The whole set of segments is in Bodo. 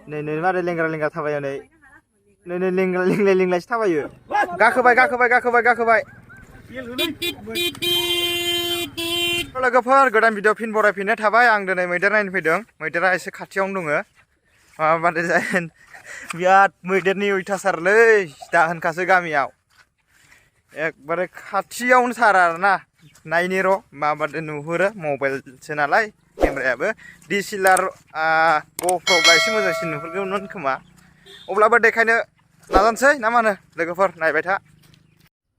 नै मारै लेंग्रा थाबायो नै लिंलायसो थाबायो गाखोबाय लोगोफोर गोदान भिडिअ फिन बरायफिननाय थाबाय आं दिनै मैदेर नायनो फैदों मैदेरा एसे खाथियावनो दङ माबादि जागोन बिराद मैदेरनि अयथासारलै दाहोनखासो गामियाव एकबारे खाथियावनो थार आरोना नायनि र' माबादि नुहुरो मबाइलसो नालाय केमेरायाबो DSLR ग'प्र'ब्ला एसे मोजांसिन नुहुरगौमोन खोमा अब्लाबो देखायनो नाजानोसै ना मा होनो लोगोफोर नायबाय था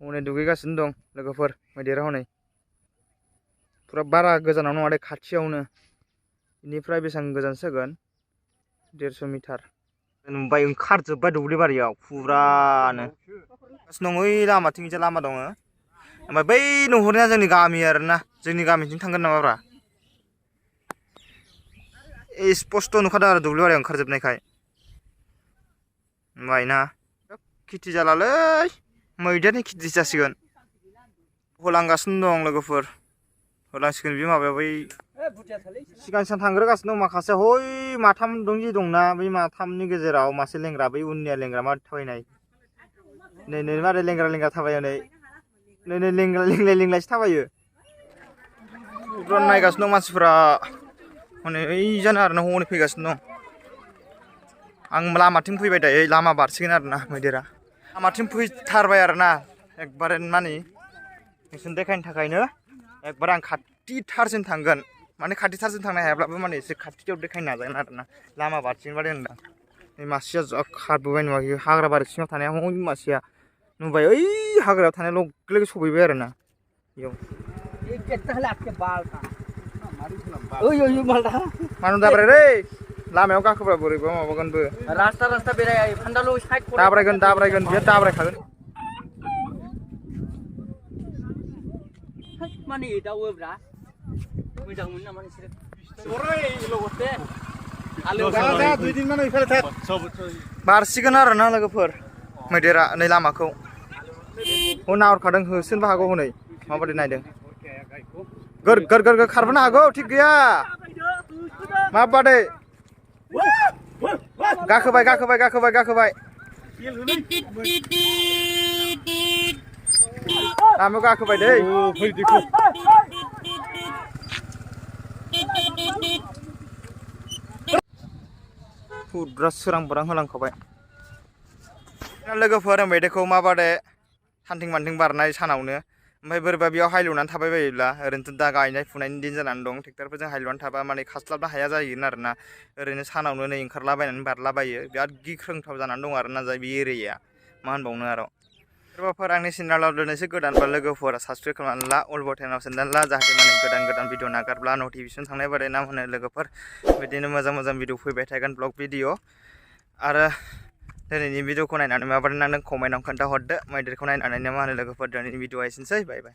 हनै दुगैगासिनो दं लोगोफोर मैदेरा हनै पुरा बारा गोजानाव नङा दे खाथियावनो बेनिफ्राय बेसेबां गोजानसो जागोन 150 मिटार नुबाय ओंखारजोब्बाय दुब्लि बारियाव पुरानो दं ओइ लामाथिं लामा दङ ओमफ्राय बै नुहुरनाया जोंनि गामि आरोना जोंनि गामिथिं थांगोन नामाब्रा स्पस्ट नुखादों आरो दुब्लि बारियाव ओंखारजोबनायखाय माइना खेथि जालालै मैदेरनि खेथि जासिगोन होलांगासिनो दं लोगोफोर होलांसिगोन बे माबायाव बै सिगां थांग्रोगासिनो दं माखासे हय माथाम दं जि दंना बै माथामनि गेजेराव मासे लेंग्रा बै उननिया लेंग्रा मा थाबायनाय नै मारै लेंग्रा थाबायो नै लिंलायसो थाबायो पुरा नायगासिनो दं मानसिफोरा हनै ओइ जानो आरोना हनै फैगासिनो दं आं लामाथिं फैबाय दायो लामा बारसिगोन आरोना मैदेरा लामाथिं फैथारबाय आरोना एकबारे माने नोंसोरनो देखायनो थाखायनो एकबारे आं खाथिथारसिम थांगोन माने खाथिथारसिम थांनो हायाब्लाबो माने एसे खाथियाव देखायनो नाजागोन आरोना लामा बारसिगोन बादि होनदां नै मासेया जा खारबोबाय नुवाखै हाग्रा बारि सिङाव थानाया हय मासेया नुबाय ओइ हाग्रायाव थानाय लोगो लोगो सफैबाय आरोना बेयाव मानो दाब्राय रै लामायाव गाखोब्ला बोरैबा माबागोनबो रास्ता बेराय फान्दालु साइड दाब्रायगोन बियो दाब्रायखागोन माने दावोब्रा मोजां मोनो नामा नोंसोरो बारसिगोन आरोना लोगोफोर मैदेरा नै लामाखौ नाहरखादों होसोनबो हागौ हनै माबादि नायदों गोर खारबोनो हागौ थिग गैया माबादि गाखोबाय लामायाव गाखोबाय दै पुरा सोरां बारां होलांखाबाय लोगोफोर मैदेरखौ माबादि हान्थिं मान्थिं बारनाय सानावनो ओमफ्राय बोरैबा बेयाव हाइलुनानै थाबाय बायोब्ला ओरैनोथ' दा गायनाय फुनायनि दिन जानानै दं ट्रेक्टरफोरजों हाइलुनानै थाबा माने खास्लाबनो हाया जाहैगोन आरोना ओरैनो सानावनो नै ओंखारलाबायनानै बारलाबायो बिराद गिख्रंथाव जानानै दं आरोना जाय बे एरियाया मा होनबावनो आरो सोरबाफोर आंनि चेनेलाव दिनैसो गोदानबा लोगोफोरा साबसक्राइब खालामनानै ला अल बटनाव सोनानै ला जाहाथे माने गोदान भिडिअ नागारब्ला नटिफिकेसन थांनाय बादि ना होनो लोगोफोर बिदिनो मोजां भिडिअ फैबाय थागोन ब्लग भिडिअ आरो दिनैनि भिडिअखौ नायनानै माबादि नांदों कमेन्टआव खोन्थाहरदो मैदेरखौ नायनानै मा होनो लोगोफोर दिनैनि भिडिअआ एसेनोसै बाय बाय।